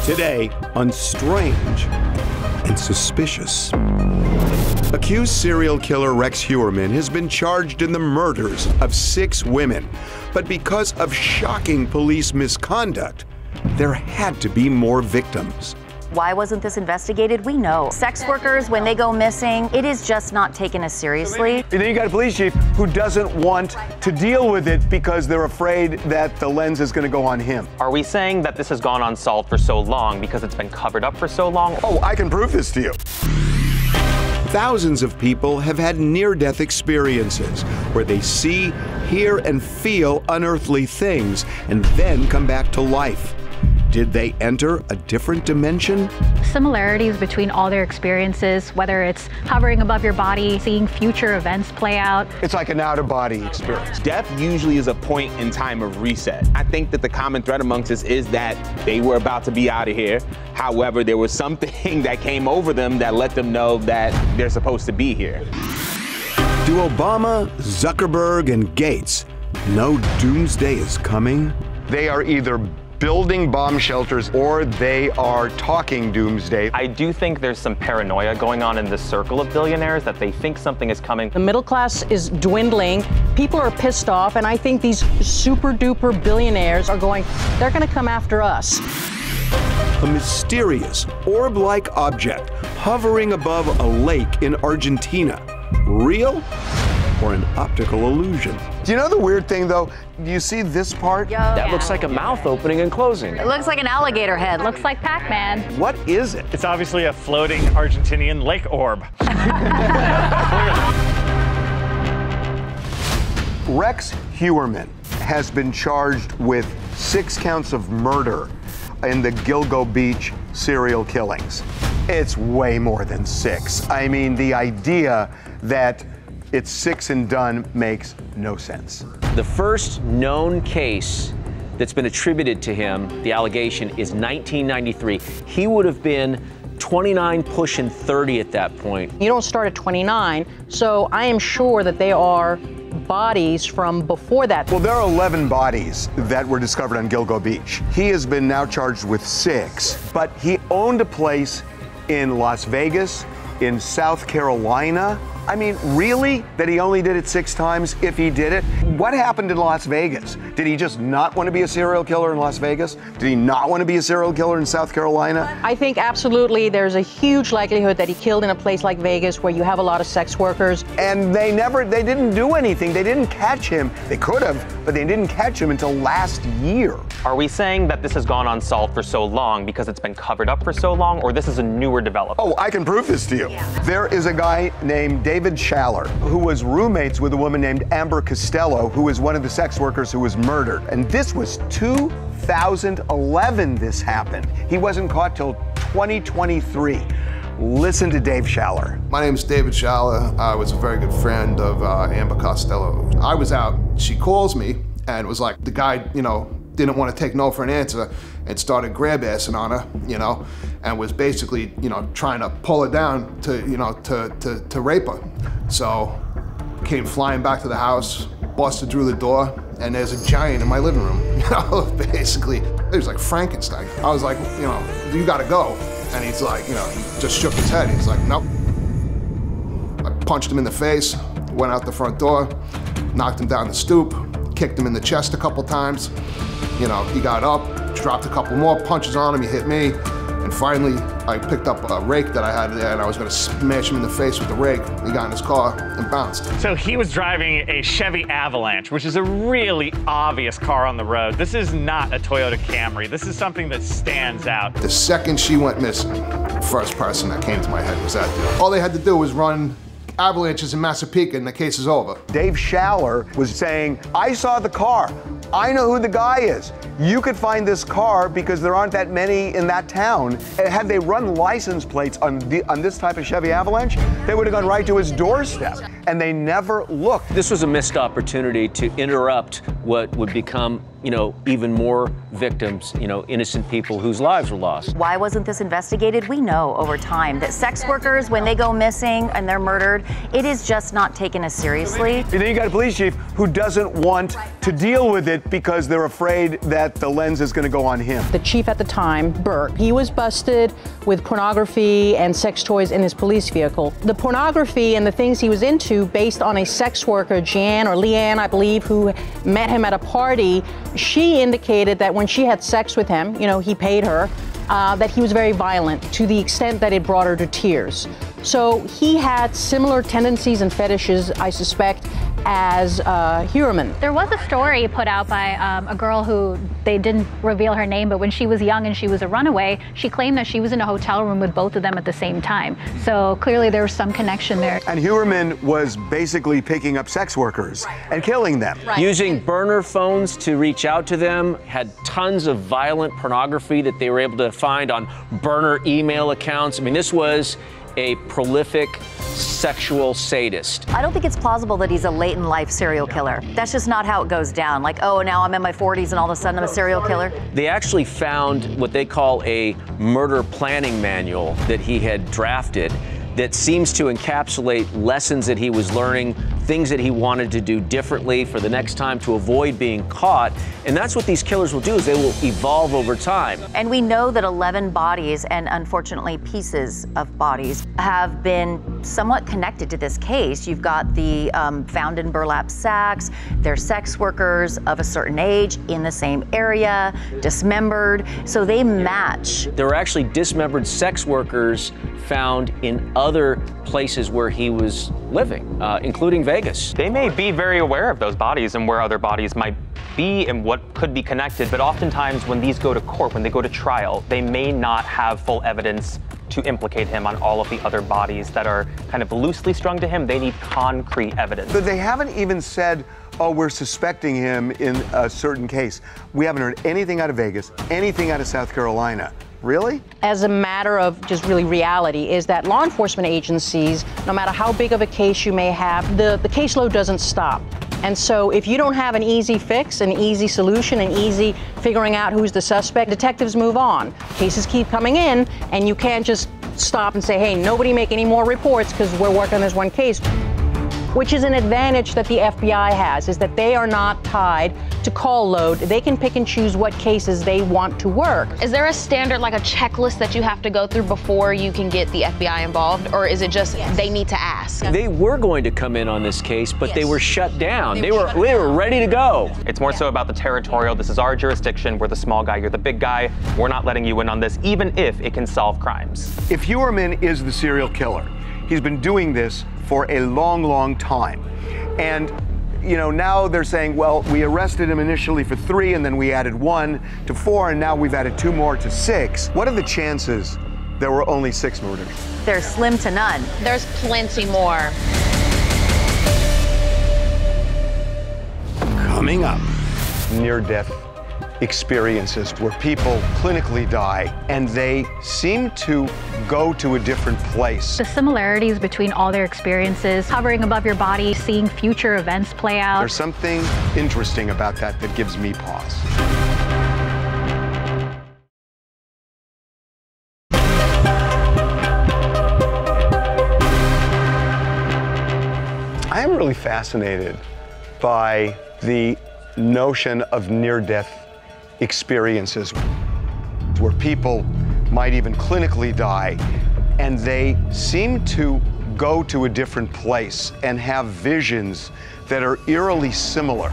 Today on Strange and Suspicious. Accused serial killer Rex Heuermann has been charged in the murders of 6 women. But because of shocking police misconduct, there had to be more victims. Why wasn't this investigated? We know. Sex workers, when they go missing, it is just not taken as seriously. And then you got a police chief who doesn't want to deal with it because they're afraid that the lens is going to go on him. Are we saying that this has gone unsolved for so long because it's been covered up for so long? Oh, I can prove this to you. Thousands of people have had near-death experiences where they see, hear, and feel unearthly things and then come back to life. Did they enter a different dimension? Similarities between all their experiences, whether it's hovering above your body, seeing future events play out. It's like an out-of-body experience. Death usually is a point in time of reset. I think that the common thread amongst us is that they were about to be out of here. However, there was something that came over them that let them know that they're supposed to be here. Do Obama, Zuckerberg, and Gates know Doomsday is coming? They are either building bomb shelters or they are talking doomsday. I do think there's some paranoia going on in this circle of billionaires that they think something is coming. The middle class is dwindling. People are pissed off, and I think these super duper billionaires are going, they're going to come after us. A mysterious orb-like object hovering above a lake in Argentina. Real or an optical illusion? Do you know the weird thing, though? Do you see this part? That looks like a mouth opening and closing. It looks like an alligator head. Looks like Pac-Man. What is it? It's obviously a floating Argentinian lake orb. Rex Heuermann has been charged with 6 counts of murder in the Gilgo Beach serial killings. It's way more than 6. I mean, the idea that it's 6 and done makes no sense. The first known case that's been attributed to him, the allegation, is 1993. He would have been 29, pushing 30 at that point. You don't start at 29, so I am sure that they are bodies from before that. Well, there are 11 bodies that were discovered on Gilgo Beach. He has been now charged with 6, but he owned a place in Las Vegas, in South Carolina. I mean, really? That he only did it 6 times if he did it? What happened in Las Vegas? Did he just not want to be a serial killer in Las Vegas? Did he not want to be a serial killer in South Carolina? I think absolutely there's a huge likelihood that he killed in a place like Vegas where you have a lot of sex workers. And they didn't do anything. They didn't catch him. They could have, but they didn't catch him until last year. Are we saying that this has gone unsolved for so long because it's been covered up for so long, or this is a newer development? Oh, I can prove this to you. Yeah. There is a guy named David Schaller who was roommates with a woman named Amber Costello, who was one of the sex workers who was murdered. And this was 2011 this happened. He wasn't caught till 2023. Listen to Dave Schaller. My name is David Schaller. I was a very good friend of Amber Costello. I was out, she calls me, and it was like the guy, you know, didn't want to take no for an answer and started grab-assing on her, you know, and was basically, you know, trying to pull her down to, you know, to rape her. So, came flying back to the house, busted through the door, and there's a giant in my living room, you know, basically. It was like Frankenstein. I was like, you know, you gotta go. And he's like, you know, he just shook his head. He's like, nope. I punched him in the face, went out the front door, knocked him down the stoop, kicked him in the chest a couple times. You know, he got up, dropped a couple more punches on him, he hit me, and finally I picked up a rake that I had there and I was gonna smash him in the face with the rake. He got in his car and bounced. So he was driving a Chevy Avalanche, which is a really obvious car on the road. This is not a Toyota Camry. This is something that stands out. The second she went missing, first person that came to my head was that dude. All they had to do was run avalanches in Massapequa and the case is over. Dave Schaller was saying, I saw the car. I know who the guy is. You could find this car because there aren't that many in that town. And had they run license plates on this type of Chevy Avalanche, they would have gone right to his doorstep. and they never looked. This was a missed opportunity to interrupt what would become, even more victims, innocent people whose lives were lost. Why wasn't this investigated? We know over time that sex workers, when they go missing and they're murdered, it is just not taken as seriously. And then you got a police chief who doesn't want to deal with it because they're afraid that the lens is going to go on him. The chief at the time, Burke, he was busted with pornography and sex toys in his police vehicle. The pornography and the things he was into, based on a sex worker, Jan or Leanne, I believe, who met him at a party, she indicated that when she had sex with him, he paid her, that he was very violent to the extent that it brought her to tears. So he had similar tendencies and fetishes, I suspect, as Heuermann. There was a story put out by a girl who, they didn't reveal her name, but when she was young and she was a runaway, she claimed that she was in a hotel room with both of them at the same time. So clearly there was some connection there. And Heuermann was basically picking up sex workers and killing them. Right. Using burner phones to reach out to them, had tons of violent pornography that they were able to find on burner email accounts. I mean, this was a prolific sexual sadist. I don't think it's plausible that he's a late in life serial killer. That's just not how it goes down. Like, oh, now I'm in my 40s and all of a sudden I'm a serial killer. They actually found what they call a murder planning manual that he had drafted that seems to encapsulate lessons that he was learning, things that he wanted to do differently for the next time to avoid being caught. And that's what these killers will do, is they will evolve over time. And we know that 11 bodies, and unfortunately pieces of bodies, have been somewhat connected to this case. You've got the found in burlap sacks, they're sex workers of a certain age in the same area, dismembered, so they match. There were actually dismembered sex workers found in other places where he was living, including Vegas. They may be very aware of those bodies and where other bodies might be and what could be connected, but oftentimes when these go to court, when they go to trial, they may not have full evidence to implicate him on all of the other bodies that are kind of loosely strung to him. They need concrete evidence. But they haven't even said, oh, we're suspecting him in a certain case. We haven't heard anything out of Vegas, anything out of South Carolina. Really? As a matter of just really reality, is that law enforcement agencies, no matter how big of a case you may have, the caseload doesn't stop. And so if you don't have an easy fix, an easy solution, an easy figuring out who's the suspect, detectives move on. Cases keep coming in, and you can't just stop and say, hey, nobody make any more reports because we're working on this one case. Which is an advantage that the FBI has, is that they are not tied to call load. They can pick and choose what cases they want to work. Is there a standard, like a checklist that you have to go through before you can get the FBI involved? Or is it just they need to ask? They were going to come in on this case, but they were shut down. They were ready to go. It's more so about the territorial. This is our jurisdiction. We're the small guy. You're the big guy. We're not letting you in on this, even if it can solve crimes. If Heuermann is the serial killer, he's been doing this for a long, long time. And, now they're saying, well, we arrested him initially for 3, and then we added 1 to 4, and now we've added 2 more to 6. What are the chances there were only 6 murders? They're slim to none. There's plenty more. Coming up, near-death experiences where people clinically die and they seem to go to a different place. The similarities between all their experiences, hovering above your body, seeing future events play out. There's something interesting about that gives me pause. I am really fascinated by the notion of near-death experiences where people might even clinically die and they seem to go to a different place and have visions that are eerily similar.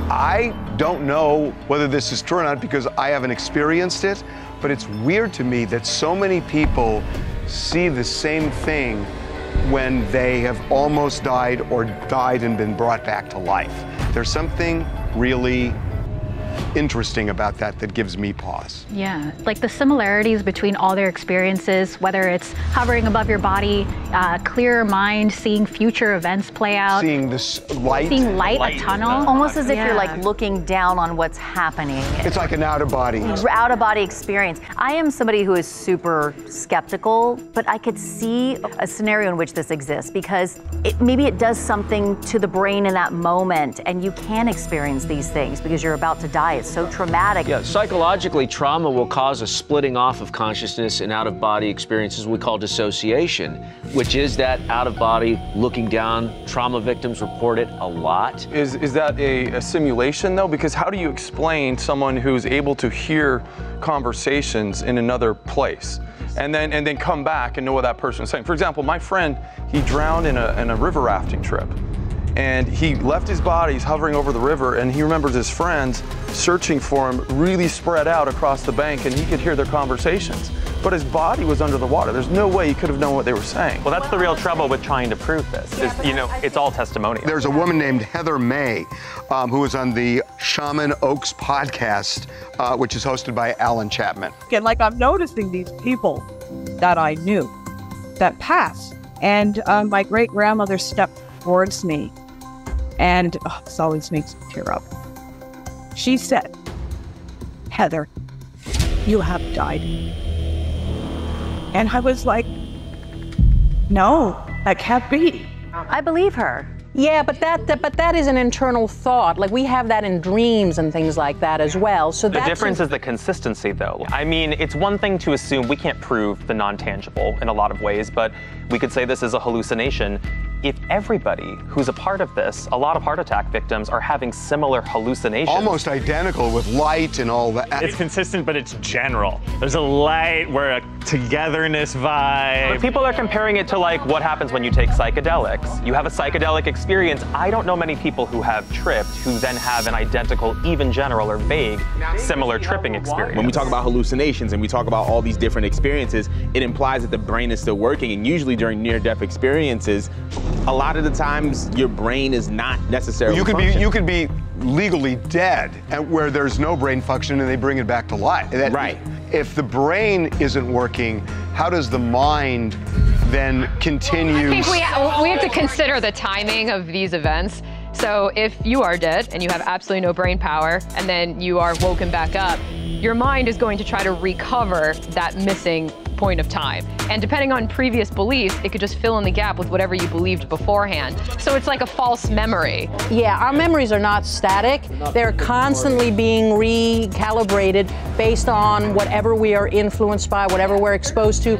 I don't know whether this is true or not because I haven't experienced it, but it's weird to me that so many people see the same thing when they have almost died or died and been brought back to life. There's something really interesting about that gives me pause. Yeah, like the similarities between all their experiences, whether it's hovering above your body, clearer mind, seeing future events play out. Seeing this light. Seeing light, a tunnel. Almost as if you're like looking down on what's happening. It's like an out-of-body. Out-of-body experience. I am somebody who is super skeptical, but I could see a scenario in which this exists because maybe it does something to the brain in that moment and you can experience these things because you're about to die. It's so traumatic. Yeah, psychologically, trauma will cause a splitting off of consciousness and out-of-body experiences we call dissociation, which is that out-of-body looking down. Trauma victims report it a lot. Is that a simulation though? Because how do you explain someone who's able to hear conversations in another place and then come back and know what that person is saying? For example, my friend, he drowned in a river rafting trip. And he left his body, he's hovering over the river, and he remembers his friends searching for him, really spread out across the bank, and he could hear their conversations. But his body was under the water. There's no way he could have known what they were saying. Well, that's the real trouble with trying to prove this, is, you know, it's all testimonial. There's a woman named Heather May, who was on the Shaman Oaks podcast, which is hosted by Alan Chapman. And like I'm noticing these people that I knew that passed. And my great-grandmother stepped towards me. And this always makes me tear up. She said, "Heather, you have died." And I was like, no, that can't be. I believe her. Yeah, but that is an internal thought. Like we have that in dreams and things like that as well. So the difference is the consistency, though. I mean, it's one thing to assume we can't prove the non-tangible in a lot of ways, but we could say this is a hallucination. If everybody who's a part of this, a lot of heart attack victims are having similar hallucinations. Almost identical with light and all that. It's consistent, but it's general. There's a light, we're a togetherness vibe. But people are comparing it to like what happens when you take psychedelics. You have a psychedelic experience. I don't know many people who have tripped who then have an identical, even general or vague, similar tripping experience. When we talk about hallucinations and we talk about all these different experiences, it implies that the brain is still working, and usually during near-death experiences, a lot of the times your brain is not necessarily you could be legally dead and where there's no brain function and they bring it back to life. Right. If the brain isn't working, how does the mind then continue? I think we have to consider the timing of these events. So if you are dead and you have absolutely no brain power and then you are woken back up, your mind is going to try to recover that missing point of time. And depending on previous beliefs, it could just fill in the gap with whatever you believed beforehand. So it's like a false memory. Yeah, our memories are not static. They're constantly being recalibrated based on whatever we are influenced by, whatever we're exposed to.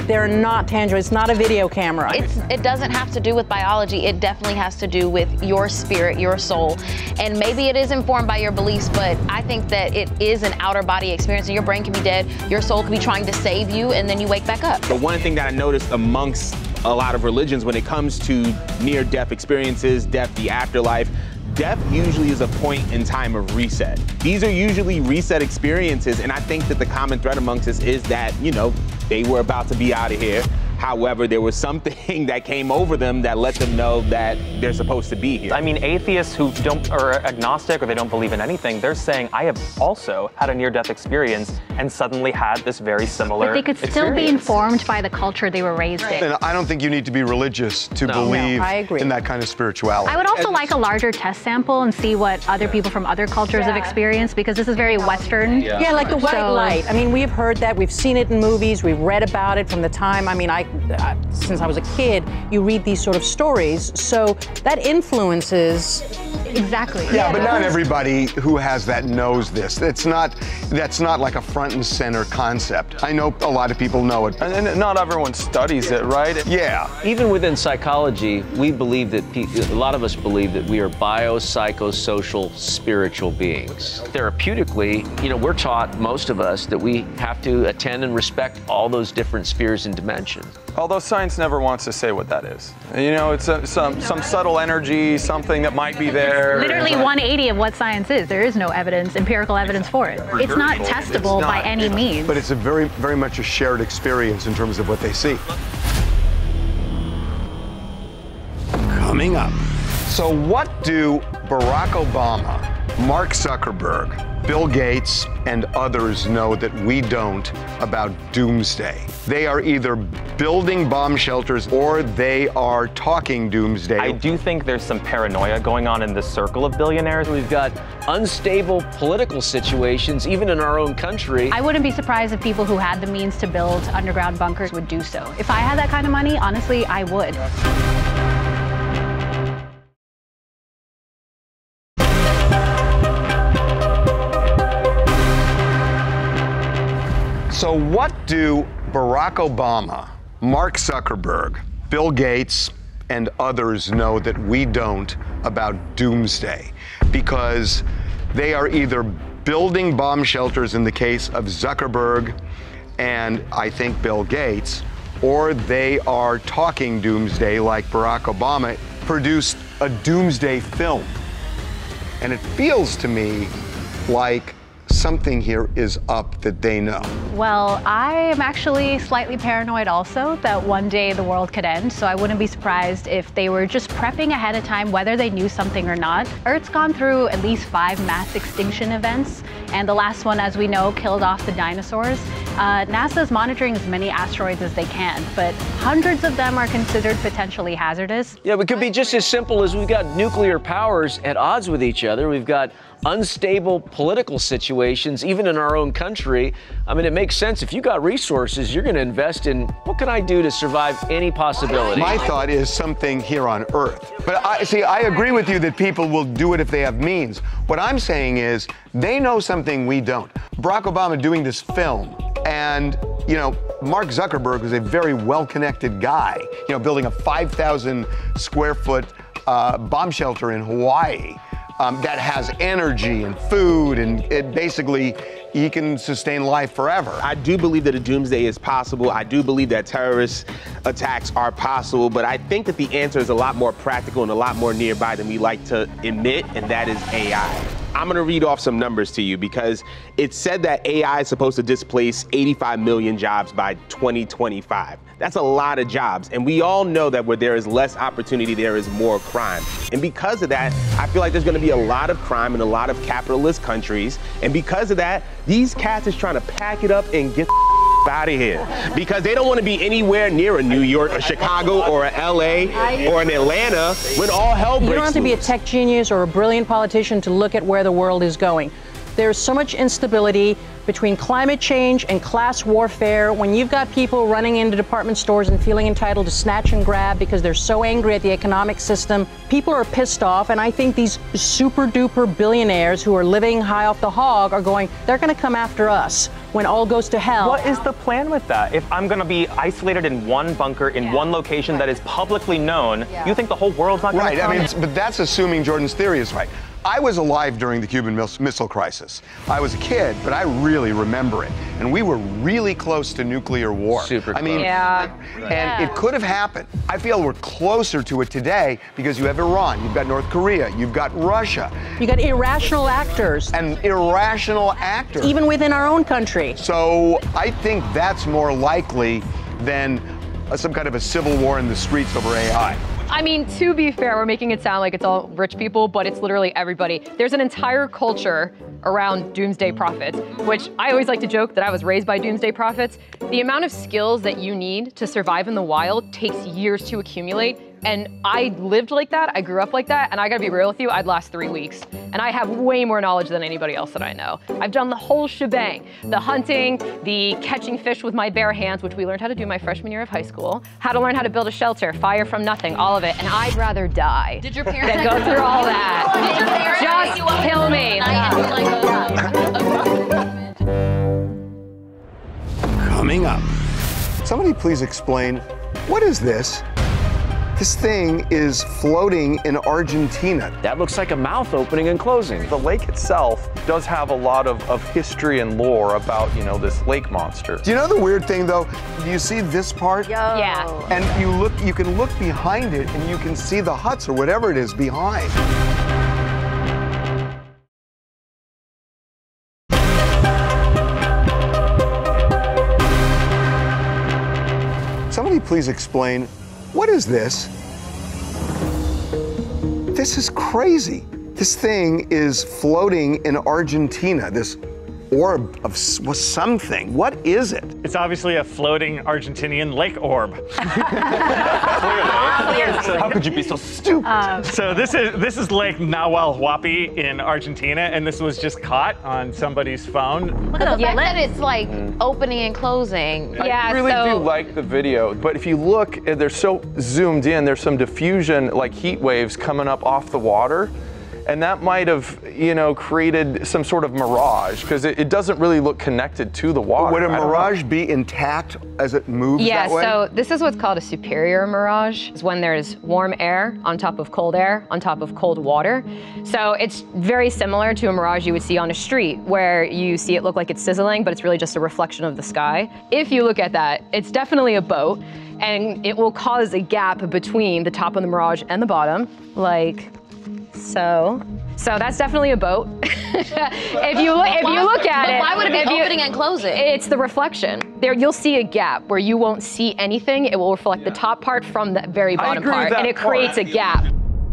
They're not tangible. It's not a video camera. It doesn't have to do with biology. It definitely has to do with your spirit, your soul. And maybe it is informed by your beliefs, but I think that it is an outer body experience, and your brain can be dead, your soul could be trying to save you, and then you wake back up. But one thing that I noticed amongst a lot of religions when it comes to near-death experiences, death, the afterlife, death usually is a point in time of reset. These are usually reset experiences, and I think that the common thread amongst us is that, you know, they were about to be out of here. However, there was something that came over them that let them know that they're supposed to be here. I mean, atheists who are agnostic or they don't believe in anything, they're saying, I have also had a near-death experience and suddenly had this very similar But they could still be informed by the culture they were raised in. And I don't think you need to be religious to believe in that kind of spirituality. I would also like a larger test sample and see what other people from other cultures have experienced, because this is very Western. Yeah, like the white light. I mean, we've heard that, we've seen it in movies, we've read about it from the time, I mean, since I was a kid, you read these sort of stories, so that influences. Exactly. Yeah, but not everybody who has that knows this. That's not like a front and center concept. I know a lot of people know it. And not everyone studies it, right? Yeah. Even within psychology, we believe that a lot of us believe that we are biopsychosocial spiritual beings. Therapeutically, you know, we're taught, most of us, that we have to attend and respect all those different spheres and dimensions. Although science never wants to say what that is. You know, it's some subtle energy, something that might be there. Literally 180 of what science is. There is no evidence, empirical evidence for it. It's not testable by any means. But it's a very, very much a shared experience in terms of what they see. Coming up. So what do Barack Obama Mark Zuckerberg, Bill Gates, and others know that we don't about Doomsday. They are either building bomb shelters or they are talking doomsday. I do think there's some paranoia going on in the circle of billionaires. We've got unstable political situations, even in our own country. I wouldn't be surprised if people who had the means to build underground bunkers would do so. If I had that kind of money, honestly, I would. So what do Barack Obama, Mark Zuckerberg, Bill Gates, and others know that we don't about Doomsday? Because they are either building bomb shelters in the case of Zuckerberg and I think Bill Gates, or they are talking doomsday like Barack Obama produced a doomsday film. And it feels to me like something here is up that they know. Well, I am actually slightly paranoid also that one day the world could end, so I wouldn't be surprised if they were just prepping ahead of time whether they knew something or not. Earth's gone through at least 5 mass extinction events, and the last one, as we know, killed off the dinosaurs. NASA is monitoring as many asteroids as they can, but hundreds of them are considered potentially hazardous. Yeah, it could be just as simple as we've got nuclear powers at odds with each other. We've got unstable political situations, even in our own country. I mean, it makes sense. If you got resources, you're going to invest in what can I do to survive any possibility. My thought is something here on Earth. But I agree with you that people will do it if they have means. What I'm saying is they know something we don't. Barack Obama doing this film, and, you know, Mark Zuckerberg is a very well-connected guy, you know, building a 5,000 square foot bomb shelter in Hawaii. That has energy and food, and it basically, he can sustain life forever. I do believe that a doomsday is possible. I do believe that terrorist attacks are possible, but I think that the answer is a lot more practical and a lot more nearby than we like to admit, and that is AI. I'm gonna read off some numbers to you because it's said that AI is supposed to displace 85 million jobs by 2025. That's a lot of jobs, and we all know that where there is less opportunity, there is more crime. And because of that, I feel like there's gonna be a lot of crime in a lot of capitalist countries, and because of that, these cats is trying to pack it up and get out of here because they don't want to be anywhere near a New York, a Chicago, or a LA, or an Atlanta when all hell breaks loose. You don't have to be a tech genius or a brilliant politician to look at where the world is going. There's so much instability between climate change and class warfare. When you've got people running into department stores and feeling entitled to snatch and grab because they're so angry at the economic system, people are pissed off, and I think these super duper billionaires who are living high off the hog are going, they're gonna come after us when all goes to hell. What is the plan with that? If I'm gonna be isolated in one bunker in one location that is publicly known, you think the whole world's not gonna come? I mean, but that's assuming Jordan's theory is right. I was alive during the Cuban Missile Crisis. I was a kid, but I really remember it. And we were really close to nuclear war. Super close. I mean, and it could have happened. I feel we're closer to it today because you have Iran, you've got North Korea, you've got Russia. You got irrational actors. And irrational actors. Even within our own country. So I think that's more likely than some kind of a civil war in the streets over AI. I mean, to be fair, we're making it sound like it's all rich people, but it's literally everybody. There's an entire culture around doomsday prophets, which I always like to joke that I was raised by doomsday prophets. The amount of skills that you need to survive in the wild takes years to accumulate. And I lived like that, I grew up like that, and I gotta be real with you, I'd last 3 weeks. And I have way more knowledge than anybody else that I know. I've done the whole shebang. The hunting, the catching fish with my bare hands, which we learned how to do my freshman year of high school, how to learn how to build a shelter, fire from nothing, all of it. And I'd rather die Did your parents than go through all that. Did your parents Just kill me. Coming up, somebody please explain, what is this? This thing is floating in Argentina. That looks like a mouth opening and closing. The lake itself does have a lot of history and lore about, you know, this lake monster. Do you know the weird thing though? Do you see this part? Yeah. And you can look behind it and you can see the huts or whatever it is behind. Somebody please explain, what is this? This is crazy. This thing is floating in Argentina, this orb of something. What is it? It's obviously a floating Argentinian lake orb. How could you be so stupid? So this is Lake Nahuel Huapi in Argentina, and this was just caught on somebody's phone. Look at the fact that it's like opening and closing. I really do like the video, but if you look, they're so zoomed in, there's some diffusion, like heat waves coming up off the water. And that might have, you know, created some sort of mirage, because it doesn't really look connected to the water. Would a mirage be intact as it moves that way? Yeah, so this is what's called a superior mirage. It's when there's warm air on top of cold air on top of cold water. So it's very similar to a mirage you would see on a street, where you see it look like it's sizzling, but it's really just a reflection of the sky. If you look at that, it's definitely a boat, and it will cause a gap between the top of the mirage and the bottom, like so that's definitely a boat. if you look at it, why would it be opening and closing? It's the reflection. There, you'll see a gap where you won't see anything. It will reflect the top part from the very bottom part, and it creates a gap.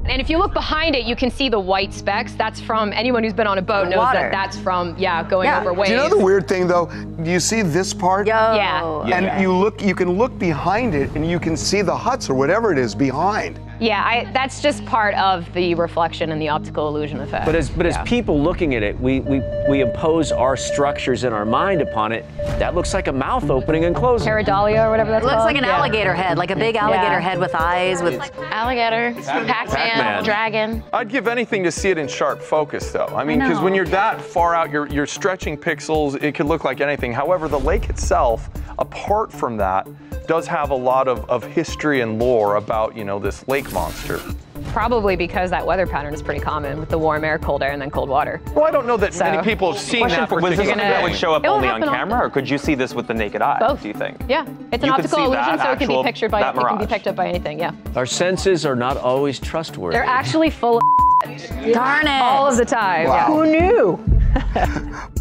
And if you look behind it, you can see the white specks. That's from anyone who's been on a boat knows that that's from going over waves. Do you know the weird thing though? Do you see this part? Yeah. And you can look behind it and you can see the huts or whatever it is behind. Yeah, that's just part of the reflection and the optical illusion effect. But as people looking at it, we impose our structures in our mind upon it. That looks like a mouth opening and closing. Pareidolia or whatever that's called. Looks like an alligator head, like a big alligator head with eyes, with alligator, Pac-Man, dragon. I'd give anything to see it in sharp focus, though. I mean, because when you're that far out, you're stretching pixels. It could look like anything. However, the lake itself, apart from that, does have a lot of history and lore about, you know, this lake monster. Probably because that weather pattern is pretty common with the warm air, cold air, and then cold water. Well, I don't know that many people have seen that. Was this something that would show up only on happen camera, or could you see this with the naked eye? Both. Do you think? Yeah, it's an You could optical see illusion, that so it can be actual- pictured by that it can be mirage. picked up by anything. Yeah. Our senses are not always trustworthy. They're actually full of darn it all of the time. Wow. Yeah. Who knew?